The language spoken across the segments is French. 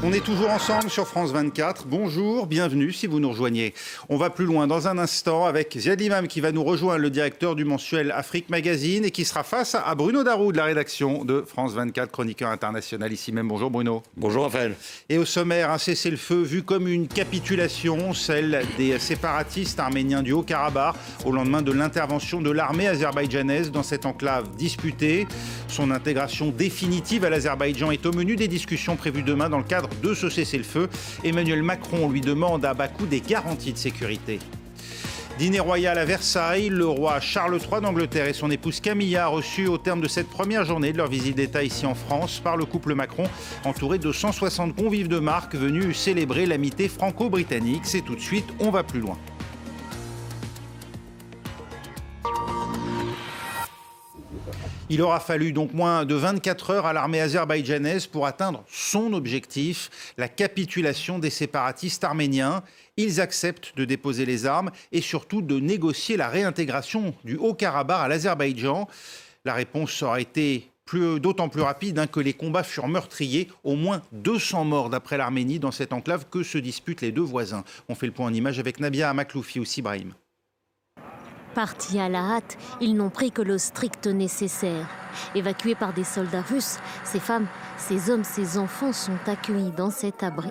On est toujours ensemble sur France 24. Bonjour, bienvenue si vous nous rejoignez. On va plus loin dans un instant avec Ziad Limam qui va nous rejoindre, le directeur du mensuel Afrique Magazine, et qui sera face à Bruno Darou de la rédaction de France 24, chroniqueur international ici même. Bonjour Bruno. Bonjour Raphaël. Et au sommaire, un cessez-le-feu vu comme une capitulation, celle des séparatistes arméniens du Haut-Karabakh au lendemain de l'intervention de l'armée azerbaïdjanaise dans cette enclave disputée. Son intégration définitive à l'Azerbaïdjan est au menu des discussions prévues demain dans le cadre de ce cessez-le-feu. Emmanuel Macron lui demande à Bakou des garanties de sécurité. Dîner royal à Versailles, le roi Charles III d'Angleterre et son épouse Camilla reçus au terme de cette première journée de leur visite d'État ici en France par le couple Macron, entouré de 160 convives de marque venus célébrer l'amitié franco-britannique. C'est tout de suite, on va plus loin. Il aura fallu donc moins de 24 heures à l'armée azerbaïdjanaise pour atteindre son objectif, la capitulation des séparatistes arméniens. Ils acceptent de déposer les armes et surtout de négocier la réintégration du Haut-Karabakh à l'Azerbaïdjan. La réponse aura été d'autant plus rapide que les combats furent meurtriers. Au moins 200 morts d'après l'Arménie dans cette enclave que se disputent les deux voisins. On fait le point en images avec Nabia Makloufi ou Sibrahim. Partis à la hâte, ils n'ont pris que le strict nécessaire. Évacués par des soldats russes, ces femmes, ces hommes, ces enfants sont accueillis dans cet abri.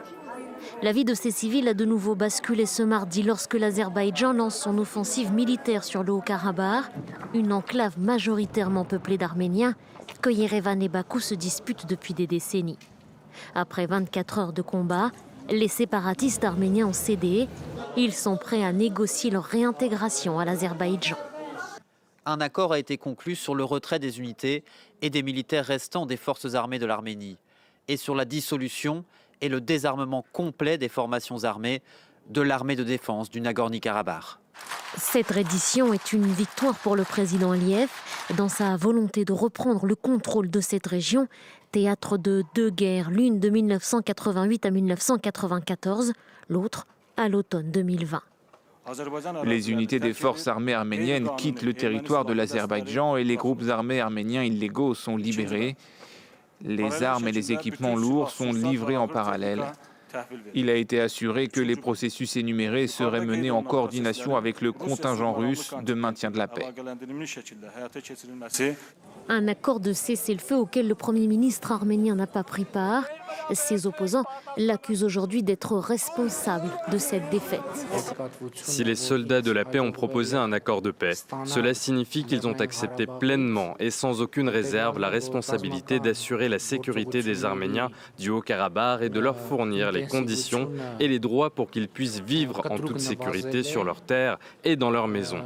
La vie de ces civils a de nouveau basculé ce mardi lorsque l'Azerbaïdjan lance son offensive militaire sur le Haut-Karabakh, une enclave majoritairement peuplée d'Arméniens que Yerevan et Bakou se disputent depuis des décennies. Après 24 heures de combat, les séparatistes arméniens ont cédé. Ils sont prêts à négocier leur réintégration à l'Azerbaïdjan. Un accord a été conclu sur le retrait des unités et des militaires restants des forces armées de l'Arménie et sur la dissolution et le désarmement complet des formations armées de l'armée de défense du Nagorno-Karabakh. Cette reddition est une victoire pour le président Aliyev dans sa volonté de reprendre le contrôle de cette région, théâtre de deux guerres, l'une de 1988 à 1994, l'autre à l'automne 2020. Les unités des forces armées arméniennes quittent le territoire de l'Azerbaïdjan et les groupes armés arméniens illégaux sont libérés. Les armes et les équipements lourds sont livrés en parallèle. Il a été assuré que les processus énumérés seraient menés en coordination avec le contingent russe de maintien de la paix. Un accord de cessez-le-feu auquel le Premier ministre arménien n'a pas pris part. Ses opposants l'accusent aujourd'hui d'être responsable de cette défaite. Si les soldats de la paix ont proposé un accord de paix, cela signifie qu'ils ont accepté pleinement et sans aucune réserve la responsabilité d'assurer la sécurité des Arméniens du Haut-Karabakh et de leur fournir les conditions et les droits pour qu'ils puissent vivre en toute sécurité sur leurs terres et dans leurs maisons.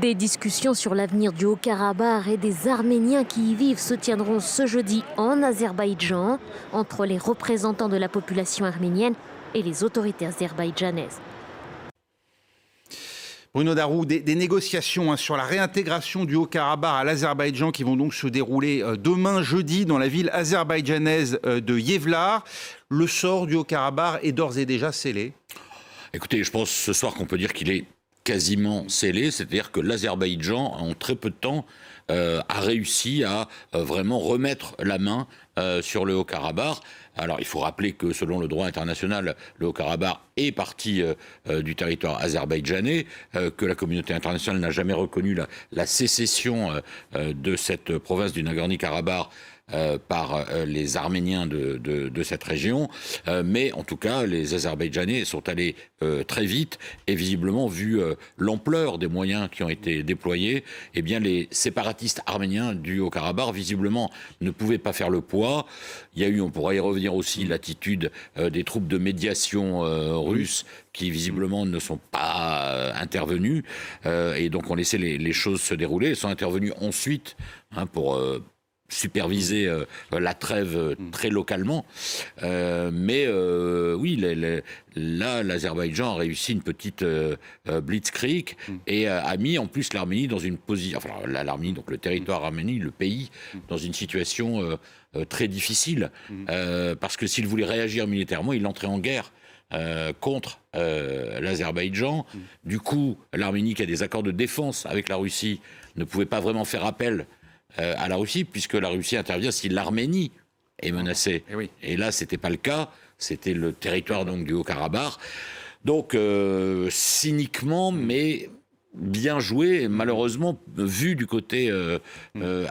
Des discussions sur l'avenir du Haut-Karabakh et des Arméniens qui y vivent se tiendront ce jeudi en Azerbaïdjan entre les représentants de la population arménienne et les autorités azerbaïdjanaises. Bruno Darou, des négociations sur la réintégration du Haut-Karabakh à l'Azerbaïdjan qui vont donc se dérouler demain jeudi dans la ville azerbaïdjanaise de Yevlar. Le sort du Haut-Karabakh est d'ores et déjà scellé. Écoutez, je pense ce soir qu'on peut dire qu'il est quasiment scellé, c'est-à-dire que l'Azerbaïdjan, en très peu de temps, a réussi à vraiment remettre la main sur le Haut-Karabakh. Alors, il faut rappeler que, selon le droit international, le Haut-Karabakh est partie du territoire azerbaïdjanais, que la communauté internationale n'a jamais reconnu la sécession de cette province du Nagorno-Karabakh par les Arméniens de cette région. Mais en tout cas, les Azerbaïdjanais sont allés très vite et visiblement, vu l'ampleur des moyens qui ont été déployés, eh bien, les séparatistes arméniens du Haut-Karabakh, visiblement, ne pouvaient pas faire le poids. Il y a eu, on pourra y revenir aussi, l'attitude des troupes de médiation russes qui visiblement ne sont pas intervenues et donc ont laissé les choses se dérouler. Ils sont intervenus ensuite pour superviser la trêve très localement. Mais oui, là, l'Azerbaïdjan a réussi une petite blitzkrieg et a mis en plus l'Arménie dans une position, enfin l'Arménie, donc le territoire arménien, le pays, dans une situation très difficile. Parce que s'il voulait réagir militairement, il entrait en guerre contre l'Azerbaïdjan. Du coup, l'Arménie, qui a des accords de défense avec la Russie, ne pouvait pas vraiment faire appel à la Russie, puisque la Russie intervient si l'Arménie est menacée. Et là, c'était pas le cas. C'était le territoire donc du Haut-Karabakh. Donc, cyniquement, mais bien joué, malheureusement, vu du côté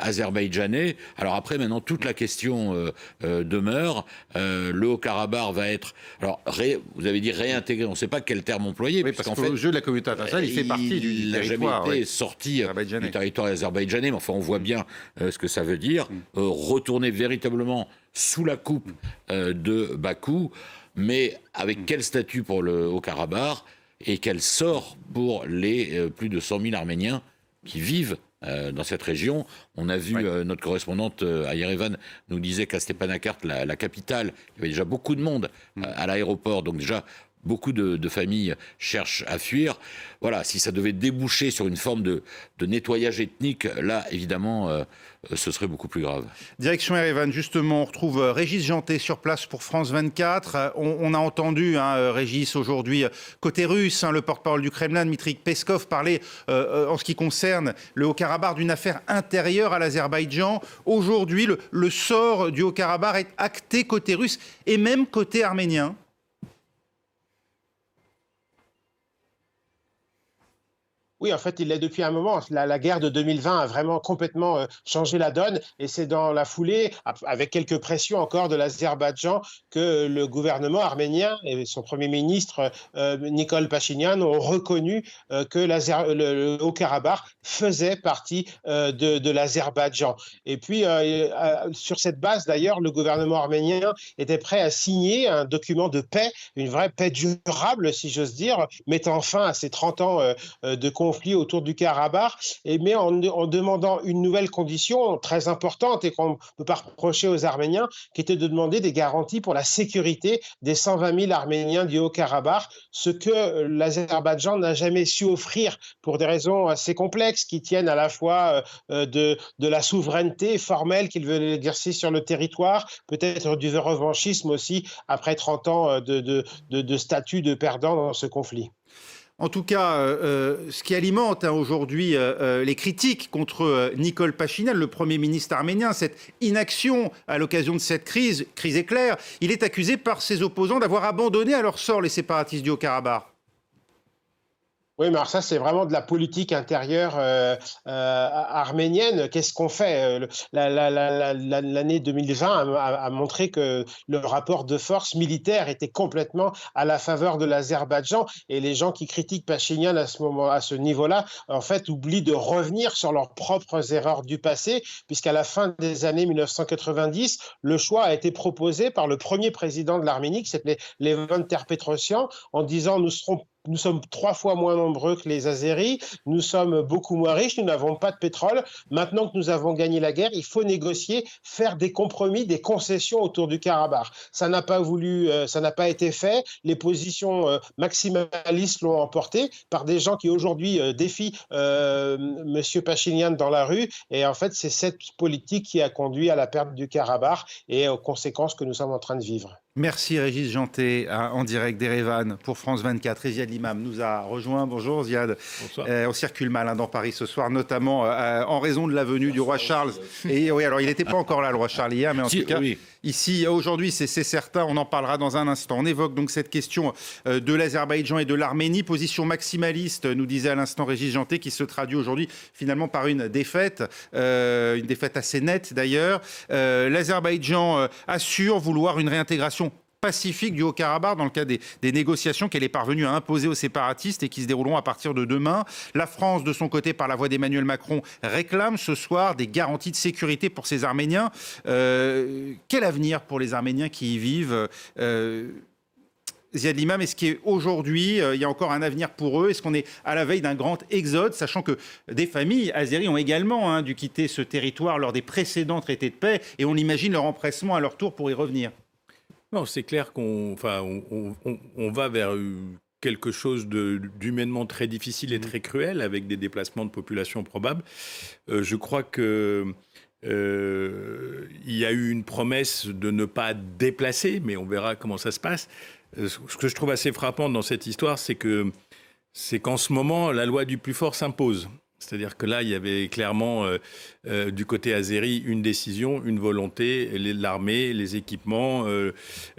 azerbaïdjanais. Alors après, maintenant, toute la question demeure. Le Haut-Karabakh va être... Alors, vous avez dit réintégré, on ne sait pas quel terme employer. Oui, parce qu'en fait, jeu de la communauté internationale, il fait partie du territoire. Il n'a jamais été sorti du territoire azerbaïdjanais, mais enfin, on voit bien ce que ça veut dire. Retourner véritablement sous la coupe de Bakou, mais avec quel statut pour le Haut-Karabakh et quel sort pour les plus de 100 000 Arméniens qui vivent dans cette région. On a vu notre correspondante à Yerevan nous disait qu'à Stepanakert, la capitale, il y avait déjà beaucoup de monde à l'aéroport, donc déjà beaucoup de familles cherchent à fuir. Voilà, si ça devait déboucher sur une forme de nettoyage ethnique, là, évidemment, ce serait beaucoup plus grave. Direction Yerevan, justement, on retrouve Régis Janté sur place pour France 24. On a entendu, Régis, aujourd'hui, côté russe, le porte-parole du Kremlin, Dmitri Peskov, parler, en ce qui concerne le Haut-Karabakh, d'une affaire intérieure à l'Azerbaïdjan. Aujourd'hui, le sort du Haut-Karabakh est acté côté russe et même côté arménien. Oui, en fait, il l'est depuis un moment. La guerre de 2020 a vraiment complètement changé la donne. Et c'est dans la foulée, avec quelques pressions encore de l'Azerbaïdjan, que le gouvernement arménien et son Premier ministre, Nikol Pachinian, ont reconnu que le Haut-Karabakh faisait partie de l'Azerbaïdjan. Et puis, sur cette base, d'ailleurs, le gouvernement arménien était prêt à signer un document de paix, une vraie paix durable, si j'ose dire, mettant fin à ces 30 ans de conflit autour du Karabakh, mais en demandant une nouvelle condition très importante et qu'on ne peut pas reprocher aux Arméniens, qui était de demander des garanties pour la sécurité des 120 000 Arméniens du Haut-Karabakh, ce que l'Azerbaïdjan n'a jamais su offrir pour des raisons assez complexes qui tiennent à la fois de la souveraineté formelle qu'il veut exercer sur le territoire, peut-être du revanchisme aussi après 30 ans de statut de perdant dans ce conflit. En tout cas, ce qui alimente aujourd'hui les critiques contre Nikol Pachinian, le Premier ministre arménien, cette inaction à l'occasion de cette crise éclair, il est accusé par ses opposants d'avoir abandonné à leur sort les séparatistes du Haut-Karabakh. Oui, mais alors ça, c'est vraiment de la politique intérieure arménienne. Qu'est-ce qu'on fait? L'année 2020 a montré que le rapport de force militaire était complètement à la faveur de l'Azerbaïdjan, et les gens qui critiquent Pachinian à ce niveau-là, en fait, oublient de revenir sur leurs propres erreurs du passé, puisqu'à la fin des années 1990, le choix a été proposé par le premier président de l'Arménie, qui s'appelait Levon Ter-Petrosyan, en disant nous sommes 3 fois moins nombreux que les Azéris, nous sommes beaucoup moins riches, nous n'avons pas de pétrole. Maintenant que nous avons gagné la guerre, il faut négocier, faire des compromis, des concessions autour du Karabakh. Ça n'a pas été fait. Les positions maximalistes l'ont emporté par des gens qui aujourd'hui défient M. Pachinian dans la rue. Et en fait, c'est cette politique qui a conduit à la perte du Karabakh et aux conséquences que nous sommes en train de vivre. Merci Régis Janté, en direct d'Erevan pour France 24. Et Ziad Limam nous a rejoint. Bonjour Ziad. Bonsoir. On circule mal dans Paris ce soir, notamment en raison de la venue du roi Charles. Et oui, alors il n'était pas encore là, le roi Charles, hier, mais en tout cas, ici, aujourd'hui, c'est certain, on en parlera dans un instant. On évoque donc cette question de l'Azerbaïdjan et de l'Arménie. Position maximaliste, nous disait à l'instant Régis Janté, qui se traduit aujourd'hui finalement par une défaite assez nette d'ailleurs. L'Azerbaïdjan assure vouloir une réintégration pacifique du Haut-Karabakh dans le cadre des négociations qu'elle est parvenue à imposer aux séparatistes et qui se dérouleront à partir de demain. La France, de son côté, par la voix d'Emmanuel Macron, réclame ce soir des garanties de sécurité pour ces Arméniens. Quel avenir pour les Arméniens qui y vivent Ziad Limam, est-ce qu'aujourd'hui, il y a encore un avenir pour eux? Est-ce qu'on est à la veille d'un grand exode, sachant que des familles azéries ont également dû quitter ce territoire lors des précédents traités de paix, et on imagine leur empressement à leur tour pour y revenir? Non, c'est clair qu'on va vers quelque chose d'humainement très difficile et très cruel, avec des déplacements de population probables. Je crois que il y a eu une promesse de ne pas déplacer, mais on verra comment ça se passe. Ce que je trouve assez frappant dans cette histoire, c'est qu'en ce moment, la loi du plus fort s'impose. C'est-à-dire que là, il y avait clairement du côté azéri une décision, une volonté, l'armée, les équipements.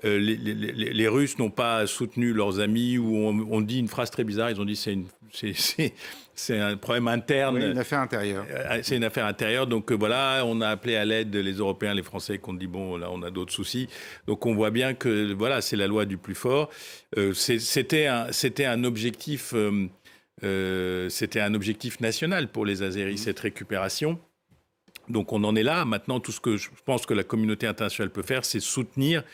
Les Russes n'ont pas soutenu leurs amis, ou on dit une phrase très bizarre, ils ont dit c'est un problème interne. Oui, une affaire intérieure. C'est une affaire intérieure, donc voilà, on a appelé à l'aide les Européens, les Français, qu'on dit bon, là on a d'autres soucis. Donc on voit bien que voilà, c'est la loi du plus fort. C'était un objectif... c'était un objectif national pour les Azéris, cette récupération. Donc on en est là. Maintenant, tout ce que je pense que la communauté internationale peut faire, c'est soutenir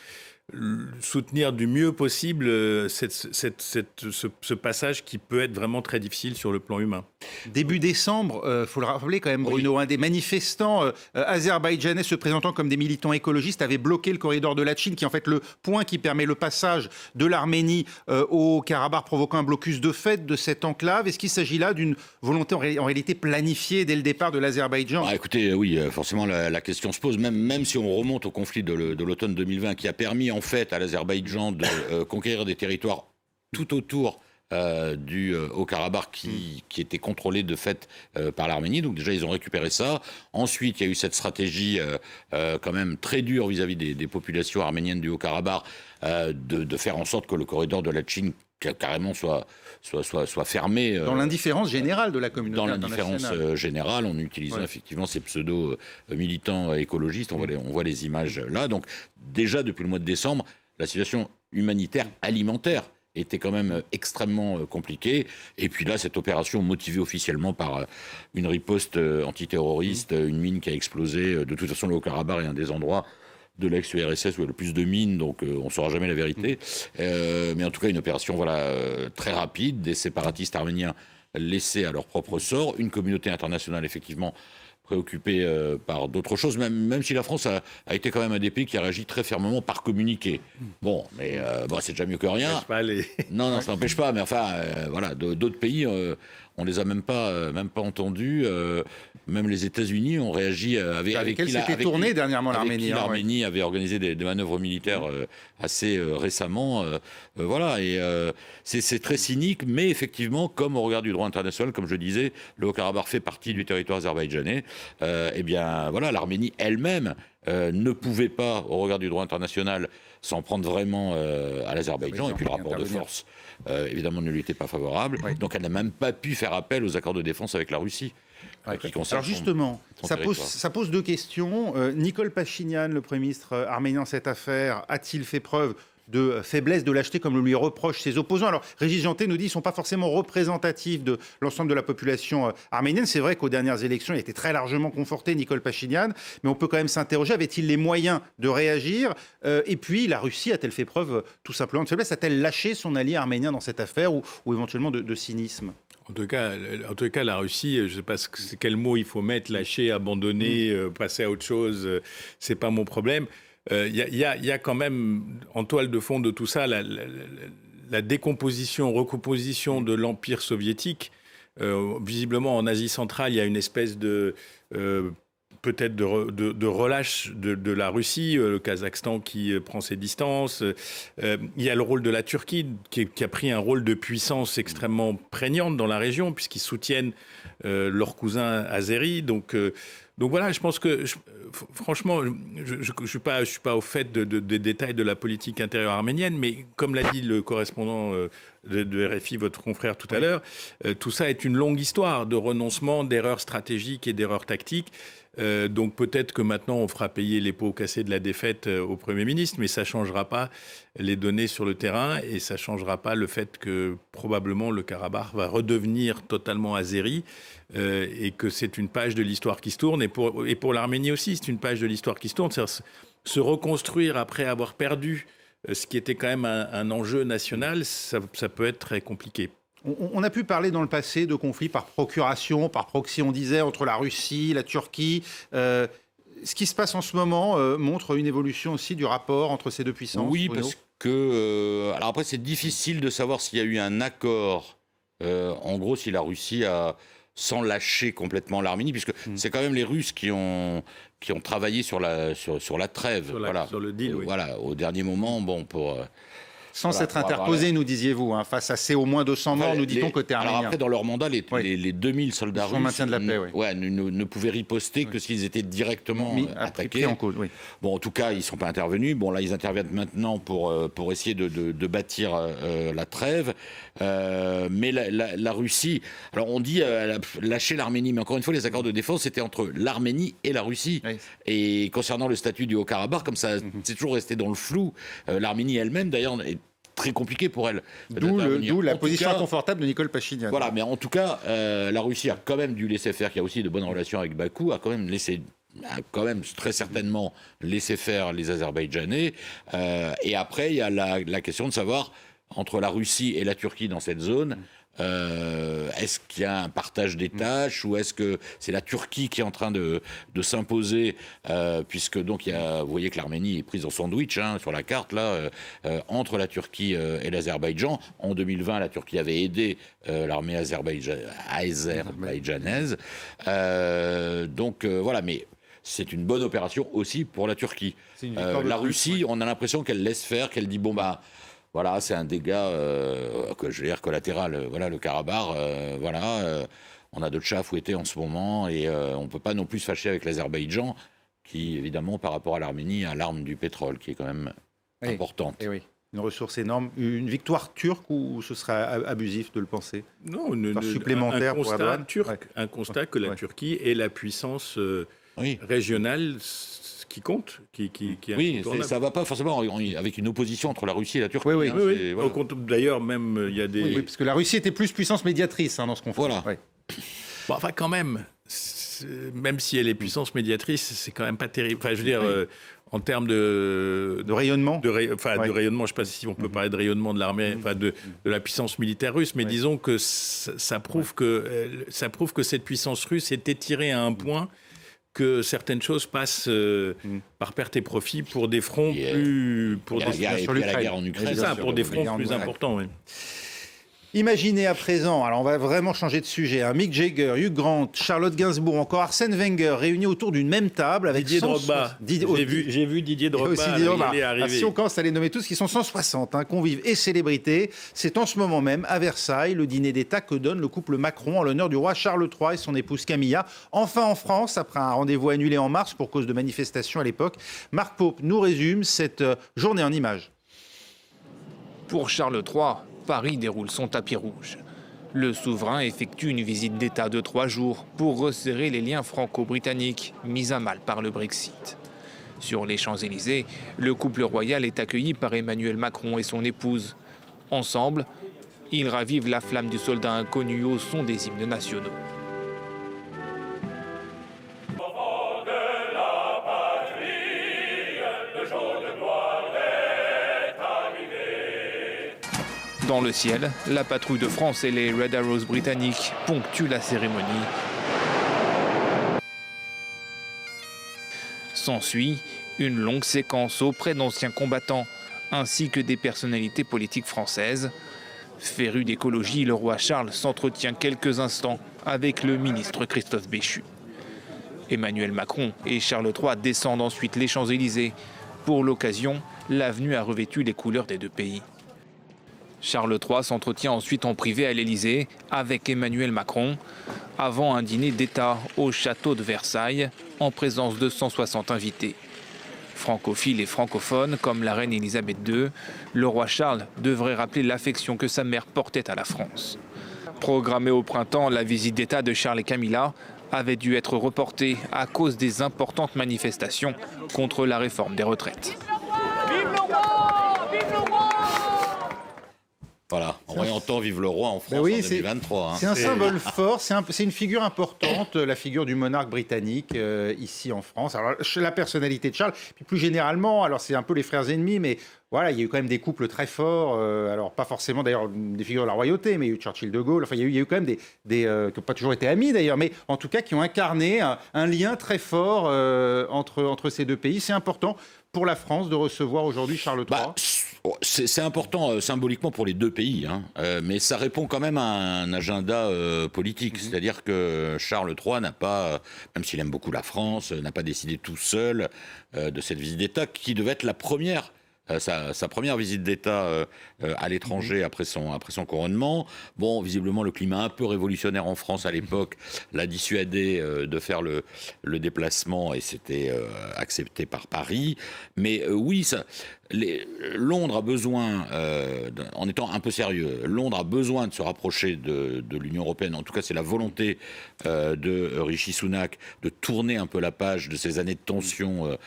du mieux possible ce passage qui peut être vraiment très difficile sur le plan humain. Début décembre, faut le rappeler quand même, Bruno, un des manifestants azerbaïdjanais se présentant comme des militants écologistes avait bloqué le corridor de Latchine, qui est en fait le point qui permet le passage de l'Arménie au Karabakh, provoquant un blocus de fait de cette enclave. Est-ce qu'il s'agit là d'une volonté en réalité planifiée dès le départ de l'Azerbaïdjan ? Écoutez, oui, forcément la question se pose, même si on remonte au conflit de l'automne 2020, qui a permis en fait à l'Azerbaïdjan de conquérir des territoires tout autour du Haut-Karabakh qui était contrôlé de fait par l'Arménie. Donc déjà, ils ont récupéré ça. Ensuite, il y a eu cette stratégie quand même très dure vis-à-vis des populations arméniennes du Haut-Karabakh de faire en sorte que le corridor de Latchine carrément soit fermé. Dans l'indifférence générale de la communauté internationale. Dans l'indifférence générale, en utilisant effectivement ces pseudo-militants écologistes. On voit les images là. Donc déjà, depuis le mois de décembre, la situation humanitaire, alimentaire, était quand même extrêmement compliquée. Et puis là, cette opération motivée officiellement par une riposte antiterroriste, une mine qui a explosé. De toute façon, le Haut-Karabakh est un des endroits de l'ex-URSS où il y a le plus de mines, donc on ne saura jamais la vérité. Mais en tout cas, une opération très rapide, des séparatistes arméniens laissés à leur propre sort, une communauté internationale effectivement préoccupée par d'autres choses, même si la France a été quand même un des pays qui a réagi très fermement par communiqué. Bon, mais c'est déjà mieux que rien. Non, ça n'empêche pas, mais enfin, voilà, d'autres pays, on les a même pas entendus. Même les États-Unis ont réagi avec qui s'était tourné dernièrement l'Arménie. L'Arménie avait organisé des manœuvres militaires assez récemment. Voilà, et c'est très cynique, mais effectivement, comme au regard du droit international, comme je disais, le Haut-Karabakh fait partie du territoire azerbaïdjanais. Eh bien, voilà, l'Arménie elle-même ne pouvait pas, au regard du droit international, s'en prendre vraiment à l'Azerbaïdjan. Et puis le rapport de force, évidemment, ne lui était pas favorable. Oui. Donc elle n'a même pas pu faire appel aux accords de défense avec la Russie. Alors justement, ça pose deux questions. Nicole Pachinian, le Premier ministre arménien dans cette affaire, a-t-il fait preuve de faiblesse, de lâcheté, comme le lui reprochent ses opposants? Alors, Régis Janté nous dit qu'ils ne sont pas forcément représentatifs de l'ensemble de la population arménienne. C'est vrai qu'aux dernières élections, il a été très largement conforté, Nicole Pachinian, mais on peut quand même s'interroger, avait-il les moyens de réagir? Et puis, la Russie a-t-elle fait preuve tout simplement de faiblesse? A-t-elle lâché son allié arménien dans cette affaire, ou éventuellement de cynisme? En tout cas, la Russie, je ne sais pas quel mot il faut mettre, lâcher, abandonner, passer à autre chose, c'est pas mon problème. Il y a quand même, en toile de fond de tout ça, la décomposition, recomposition de l'Empire soviétique. Visiblement, en Asie centrale, il y a une espèce de... peut-être de relâche de la Russie, le Kazakhstan qui prend ses distances. Il y a le rôle de la Turquie qui a pris un rôle de puissance extrêmement prégnante dans la région, puisqu'ils soutiennent leurs cousins azéris. Donc voilà, je pense que, franchement, je ne suis pas au fait des détails de la politique intérieure arménienne, mais comme l'a dit le correspondant de RFI, votre confrère tout à l'heure, tout ça est une longue histoire de renoncement, d'erreurs stratégiques et d'erreurs tactiques. Donc peut-être que maintenant on fera payer les pots cassés de la défaite au Premier ministre, mais ça ne changera pas les données sur le terrain et ça ne changera pas le fait que probablement le Karabakh va redevenir totalement azéri et que c'est une page de l'histoire qui se tourne. Et pour l'Arménie aussi, c'est une page de l'histoire qui se tourne. C'est-à-dire se reconstruire après avoir perdu ce qui était quand même un enjeu national, ça peut être très compliqué. On a pu parler dans le passé de conflits par procuration, par proxy, on disait, entre la Russie, la Turquie. Ce qui se passe en ce moment montre une évolution aussi du rapport entre ces deux puissances. Oui, Bruno. Parce que... alors après, c'est difficile de savoir s'il y a eu un accord. En gros, si la Russie a... sans lâcher complètement l'Arménie, puisque c'est quand même les Russes qui ont travaillé sur la trêve. Sur le deal, oui. Voilà, au dernier moment, bon, Sans s'être interposé, nous disiez-vous, hein, face à ces au moins 200 morts, nous dit-on côté arménien. Alors après, dans leur mandat, les 2000 soldats russes maintien de la paix, ne pouvaient riposter que s'ils étaient directement attaqués. En cause, Bon, en tout cas, ils ne sont pas intervenus. Bon, là, ils interviennent maintenant pour essayer de bâtir la trêve. Mais la Russie, alors on dit lâcher l'Arménie, mais encore une fois, les accords de défense, c'était entre l'Arménie et la Russie. Oui. Et concernant le statut du Haut-Karabakh, comme ça, c'est toujours resté dans le flou. L'Arménie elle-même, d'ailleurs, est très compliqué pour elle. D'où la position inconfortable de Nicole Pachinian. Voilà, mais en tout cas, la Russie a quand même dû laisser faire, qui a aussi de bonnes relations avec Bakou, a quand même très certainement laissé faire les Azerbaïdjanais. Et après, il y a la question de savoir, entre la Russie et la Turquie dans cette zone, est-ce qu'il y a un partage des tâches ou est-ce que c'est la Turquie qui est en train de s'imposer, puisque donc vous voyez que l'Arménie est prise en sandwich sur la carte là, entre la Turquie et l'Azerbaïdjan. En 2020, la Turquie avait aidé l'armée azerbaïdjanaise. Donc voilà, mais c'est une bonne opération aussi pour la Turquie. La Russie, on a l'impression qu'elle laisse faire, qu'elle dit bon bah. Voilà, c'est un dégât collatéral. Voilà, le Karabakh, on a d'autres chats à fouetter en ce moment et on ne peut pas non plus se fâcher avec l'Azerbaïdjan, qui, évidemment, par rapport à l'Arménie, a l'arme du pétrole, qui est quand même importante. Et oui. Une ressource énorme. Une victoire turque ou ce serait abusif de le penser? Non, supplémentaire pour Erdogan. Un constat que la Turquie est la puissance régionale qui compte, qui oui, ça va pas forcément avec une opposition entre la Russie et la Turquie. Oui. Voilà. D'ailleurs, même il y a des. Oui, parce que la Russie était plus puissance médiatrice dans ce conflit. Voilà. Bon, enfin, quand même, même si elle est puissance médiatrice, c'est quand même pas terrible. Enfin, je veux dire, en termes de rayonnement, de rayonnement, je ne sais pas si on peut parler de rayonnement de l'armée, de la puissance militaire russe, mais disons que ça prouve que cette puissance russe est étirée à un point que certaines choses passent par perte et profit pour des fronts plus... Pour la guerre en Ukraine. C'est ça, pour des fronts plus importants, oui. Imaginez à présent, alors on va vraiment changer de sujet, Mick Jagger, Hugh Grant, Charlotte Gainsbourg, encore Arsène Wenger, réunis autour d'une même table avec Didier Drogba. J'ai vu Didier Drogba arriver. Si on commence à les nommer tous, qui sont 160 convives et célébrités, c'est en ce moment même à Versailles le dîner d'État que donne le couple Macron en l'honneur du roi Charles III et son épouse Camilla. Enfin en France, après un rendez-vous annulé en mars pour cause de manifestations à l'époque, Marc Paupe nous résume cette journée en images. Pour Charles III, Paris déroule son tapis rouge. Le souverain effectue une visite d'État de 3 jours pour resserrer les liens franco-britanniques mis à mal par le Brexit. Sur les Champs-Élysées, le couple royal est accueilli par Emmanuel Macron et son épouse. Ensemble, ils ravivent la flamme du soldat inconnu au son des hymnes nationaux. Dans le ciel, la patrouille de France et les Red Arrows britanniques ponctuent la cérémonie. S'ensuit une longue séquence auprès d'anciens combattants, ainsi que des personnalités politiques françaises. Féru d'écologie, le roi Charles s'entretient quelques instants avec le ministre Christophe Béchu. Emmanuel Macron et Charles III descendent ensuite les Champs-Élysées. Pour l'occasion, l'avenue a revêtu les couleurs des deux pays. Charles III s'entretient ensuite en privé à l'Élysée avec Emmanuel Macron, avant un dîner d'État au château de Versailles, en présence de 160 invités. Francophiles et francophones, comme la reine Elisabeth II, le roi Charles devrait rappeler l'affection que sa mère portait à la France. Programmée au printemps, la visite d'État de Charles et Camilla avait dû être reportée à cause des importantes manifestations contre la réforme des retraites. Vive le roi! Vive le roi! Voilà, en entend vive le roi en France en 2023. C'est un symbole fort, c'est une figure importante, la figure du monarque britannique ici en France. Alors la personnalité de Charles, puis plus généralement, alors c'est un peu les frères ennemis, mais voilà, il y a eu quand même des couples très forts, alors pas forcément d'ailleurs des figures de la royauté, mais il y a eu Churchill, De Gaulle, enfin il y a eu quand même des qui n'ont pas toujours été amis d'ailleurs, mais en tout cas qui ont incarné un lien très fort entre ces deux pays. C'est important pour la France de recevoir aujourd'hui Charles III. C'est important symboliquement pour les deux pays, mais ça répond quand même à un agenda politique. C'est-à-dire que Charles III n'a pas, même s'il aime beaucoup la France, n'a pas décidé tout seul de cette visite d'État qui devait être la première sa première visite d'État à l'étranger après son couronnement. Bon, visiblement, le climat un peu révolutionnaire en France à l'époque l'a dissuadé de faire le déplacement et c'était accepté par Paris. Mais oui, Londres a besoin, en étant un peu sérieux, Londres a besoin de se rapprocher de l'Union européenne. En tout cas, c'est la volonté de Rishi Sunak de tourner un peu la page de ces années de tension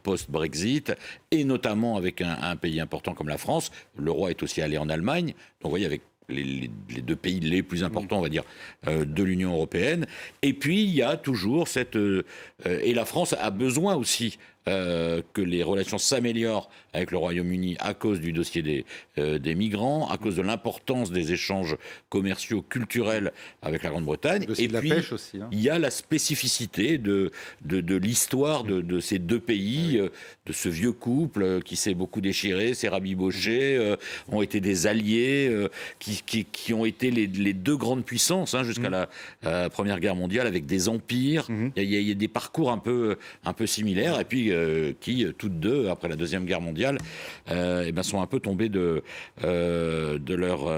post-Brexit, et notamment avec un pays important comme la France. Le roi est aussi allé en Allemagne. Donc, vous voyez, avec les deux pays les plus importants, on va dire, de l'Union européenne. Et puis, il y a toujours et la France a besoin aussi que les relations s'améliorent avec le Royaume-Uni à cause du dossier des migrants, à cause de l'importance des échanges commerciaux, culturels avec la Grande-Bretagne. Et puis, la pêche aussi, il y a la spécificité de l'histoire de ces deux pays, de ce vieux couple qui s'est beaucoup déchiré, s'est rabiboché, ont été des alliés, qui ont été les deux grandes puissances jusqu'à la Première Guerre mondiale, avec des empires. Il y a des parcours un peu similaires, et puis qui, toutes deux, après la Deuxième Guerre mondiale, sont un peu tombées de leur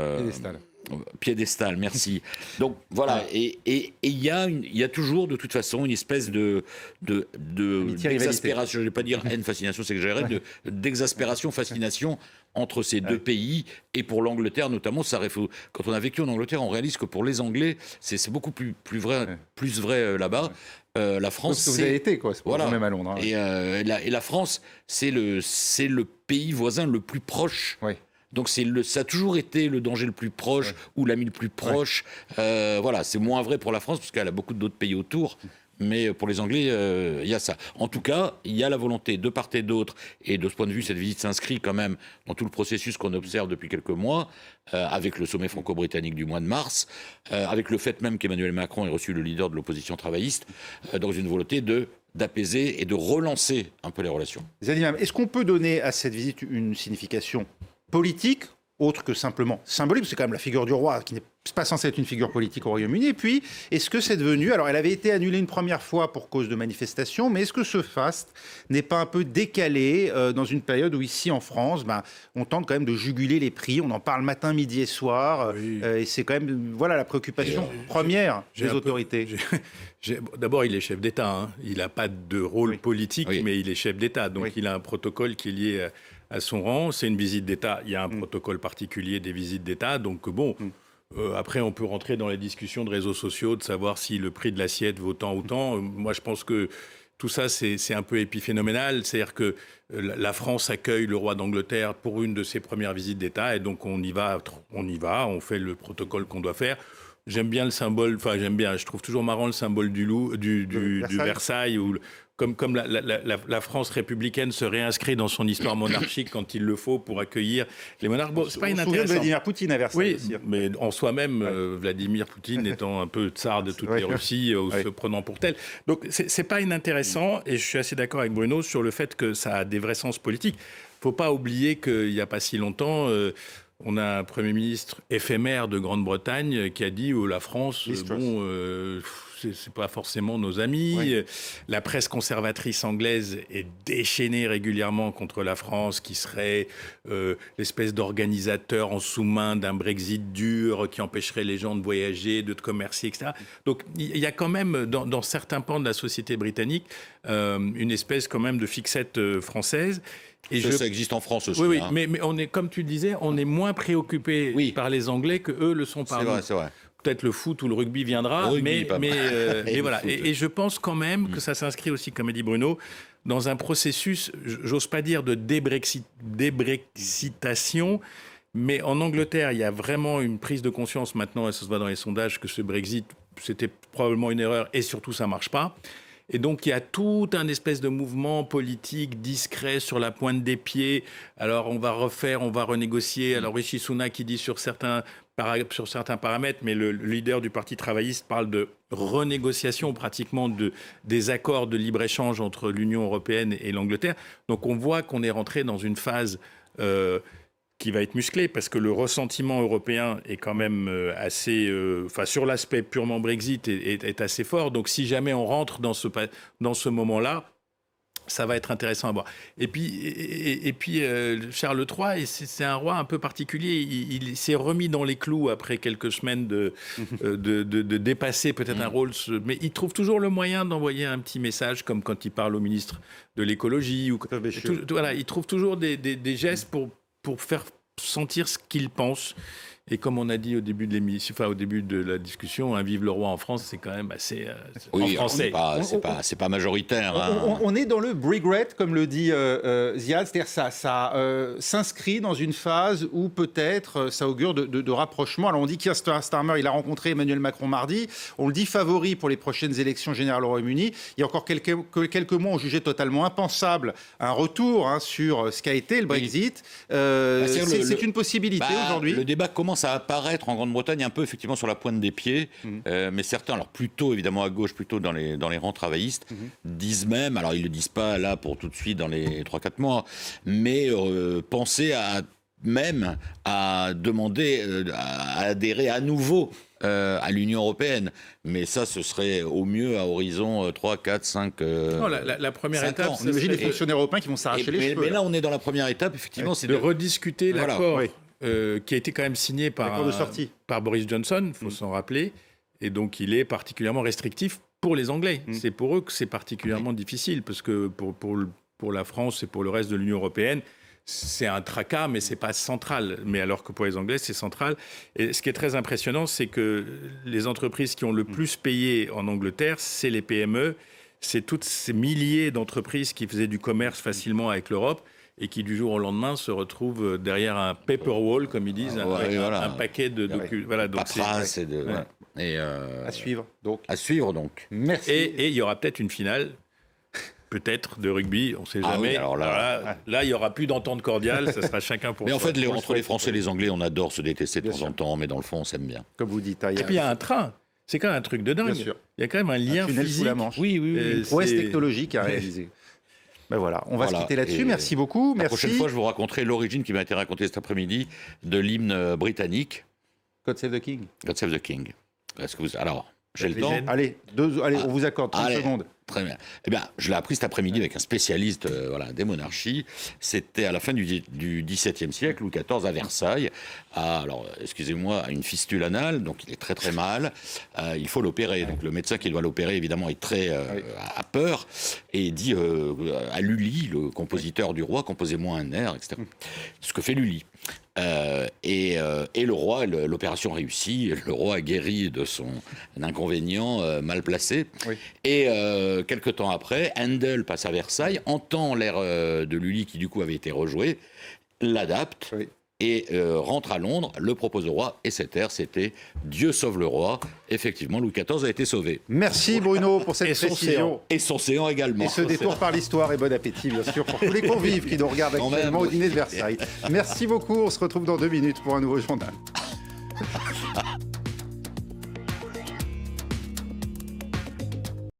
piédestal, merci. Donc voilà, et il y a toujours de toute façon une espèce d'exaspération, je ne vais pas dire haine, fascination, c'est exagéré, d'exaspération, fascination entre ces deux pays, et pour l'Angleterre notamment. Quand on a vécu en Angleterre, on réalise que pour les Anglais, c'est beaucoup plus vrai là-bas. La France, c'est... Vous avez été, quoi, c'est voilà. Même à Londres. Et la France, c'est le pays voisin le plus proche. Ouais. Donc ça a toujours été le danger le plus proche, ou l'ami le plus proche. Voilà, c'est moins vrai pour la France, parce qu'elle a beaucoup d'autres pays autour. Mais pour les Anglais, il y a ça. En tout cas, il y a la volonté de part et d'autre, et de ce point de vue, cette visite s'inscrit quand même dans tout le processus qu'on observe depuis quelques mois, avec le sommet franco-britannique du mois de mars, avec le fait même qu'Emmanuel Macron ait reçu le leader de l'opposition travailliste, dans une volonté d'apaiser et de relancer un peu les relations. Zadimam, est-ce qu'on peut donner à cette visite une signification politique, autre que simplement symbolique? C'est quand même la figure du roi qui n'est pas censée être une figure politique au Royaume-Uni. Et puis, est-ce que cette venue, alors elle avait été annulée une première fois pour cause de manifestations, mais est-ce que ce faste n'est pas un peu décalé dans une période où ici en France, on tente quand même de juguler les prix, on en parle matin, midi et soir, et c'est quand même la préoccupation première des autorités. D'abord, il est chef d'État, il n'a pas de rôle politique, mais il est chef d'État, donc il a un protocole qui est lié à son rang. C'est une visite d'État, il y a un protocole particulier des visites d'État, donc bon... après, on peut rentrer dans la discussion de réseaux sociaux, de savoir si le prix de l'assiette vaut tant ou tant. Moi, je pense que tout ça, c'est un peu épiphénoménal. C'est-à-dire que la France accueille le roi d'Angleterre pour une de ses premières visites d'État, et donc on y va, on fait le protocole qu'on doit faire. J'aime bien le symbole, je trouve toujours marrant le symbole du Versailles, où comme la France républicaine se réinscrit dans son histoire monarchique quand il le faut pour accueillir les monarques. Bon, c'est pas inintéressant. De Vladimir Poutine à Versailles. Oui, mais en soi-même, Vladimir Poutine étant un peu tsar de toutes les Russies, ou se prenant pour tel. Donc c'est pas inintéressant, et je suis assez d'accord avec Bruno sur le fait que ça a des vrais sens politiques. Faut pas oublier qu'il y a pas si longtemps... on a un Premier ministre éphémère de Grande-Bretagne qui a dit la France, c'est pas forcément nos amis. Oui. La presse conservatrice anglaise est déchaînée régulièrement contre la France, qui serait l'espèce d'organisateur en sous-main d'un Brexit dur qui empêcherait les gens de voyager, de commercer, etc. Donc il y a quand même dans certains pans de la société britannique une espèce quand même de fixette française. Et ça existe en France aussi. Oui, mais on est, comme tu le disais, on est moins préoccupé par les Anglais que eux le sont par nous. C'est vrai. Peut-être le foot ou le rugby viendra, mais voilà. Et je pense quand même que ça s'inscrit aussi, comme a dit Bruno, dans un processus, j'ose pas dire de débrexitation, mais en Angleterre, il y a vraiment une prise de conscience maintenant, et ça se voit dans les sondages, que ce Brexit, c'était probablement une erreur, et surtout ça marche pas. Et donc, il y a tout un espèce de mouvement politique discret sur la pointe des pieds. Alors, on va renégocier. Alors, Rishi Sunak qui dit sur certains paramètres, mais le leader du Parti travailliste parle de renégociation pratiquement des accords de libre-échange entre l'Union européenne et l'Angleterre. Donc, on voit qu'on est rentré dans une phase... qui va être musclé, parce que le ressentiment européen est quand même assez... sur l'aspect purement Brexit, est assez fort. Donc si jamais on rentre dans ce moment-là, Ça va être intéressant à voir. Et puis Charles III, c'est un roi un peu particulier. Il s'est remis dans les clous après quelques semaines de dépasser peut-être un rôle. Mais il trouve toujours le moyen d'envoyer un petit message, comme quand il parle au ministre de l'écologie. Voilà, il trouve toujours des gestes pour faire sentir ce qu'il pense. Et comme on a dit au début de l'émission, au début de la discussion, vive le roi en France, c'est quand même assez en français. C'est pas majoritaire. Hein. On est dans le regret, comme le dit Ziad, c'est-à-dire ça s'inscrit dans une phase où peut-être ça augure de rapprochement. Alors on dit qu'Keir Starmer, il a rencontré Emmanuel Macron mardi, on le dit favori pour les prochaines élections générales au Royaume-Uni. Il y a encore quelques mois, on jugeait totalement impensable un retour sur ce qu'a été le Brexit. C'est une possibilité aujourd'hui. Le débat commence à apparaître en Grande-Bretagne un peu effectivement sur la pointe des pieds, mais certains, alors plutôt évidemment à gauche, plutôt dans les rangs travaillistes, disent même, alors ils le disent pas là pour tout de suite dans les 3-4 mois, mais penser à demander à adhérer à nouveau à l'Union européenne. Mais ça, ce serait au mieux à horizon 3, 4, 5 Non, la première étape, on imagine les fonctionnaires européens qui vont s'arracher les cheveux. Mais là, on est dans la première étape, effectivement. C'est de rediscuter l'accord qui a été quand même signé par Boris Johnson, il faut s'en rappeler. Et donc, il est particulièrement restrictif pour les Anglais. C'est pour eux que c'est particulièrement difficile, parce que pour la France et pour le reste de l'Union européenne, c'est un tracas, mais c'est pas central. Mais alors que pour les Anglais, c'est central. Et ce qui est très impressionnant, c'est que les entreprises qui ont le plus payé en Angleterre, c'est les PME. C'est toutes ces milliers d'entreprises qui faisaient du commerce facilement avec l'Europe et qui, du jour au lendemain, se retrouvent derrière un paper wall, comme ils disent, un paquet de documents. Voilà, donc paperasse à suivre. À suivre, donc. Merci. Et il y aura peut-être une finale, peut-être, de rugby, on ne sait jamais. Oui, alors là, il n'y aura plus d'entente cordiale, ça sera chacun pour soi. Mais en fait, entre les Français et les Anglais, on adore se détester de temps en temps, mais dans le fond, on s'aime bien. Comme vous dites. Et puis il y a un train. C'est quand même un truc de dingue. Bien sûr. Il y a quand même un lien physique. Sous la Manche. Oui. Une prouesse technologique à réaliser. Ben voilà, on va se quitter là-dessus. Merci beaucoup. La prochaine fois, je vous raconterai l'origine qui m'a été racontée cet après-midi de l'hymne britannique. God Save the King. God Save the King. Est-ce que vous... Alors, j'ai le temps. Allez, on vous accorde 30 secondes. Très bien. Eh bien, je l'ai appris cet après-midi avec un spécialiste des monarchies. C'était à la fin du XVIIe siècle, Louis XIV, à Versailles. Alors, excusez-moi, une fistule anale, donc il est très très mal. Il faut l'opérer. Donc le médecin qui doit l'opérer, évidemment, est très à peur et dit à Lully, le compositeur du roi, composez-moi un air, etc. Ce que fait Lully. Et le roi, l'opération réussit. Le roi a guéri de son inconvénient mal placé. Oui. Et quelque temps après, Handel passe à Versailles, entend l'air de Lully qui du coup avait été rejoué, l'adapte et rentre à Londres, le propose au roi. Et cet air, c'était Dieu sauve le roi. Effectivement, Louis XIV a été sauvé. Merci Bruno pour cette précision. Et son séant également. Et ce détour par l'histoire et bon appétit, bien sûr, pour tous les convives qui nous regardent actuellement au dîner de Versailles. Merci beaucoup. On se retrouve dans 2 minutes pour un nouveau journal.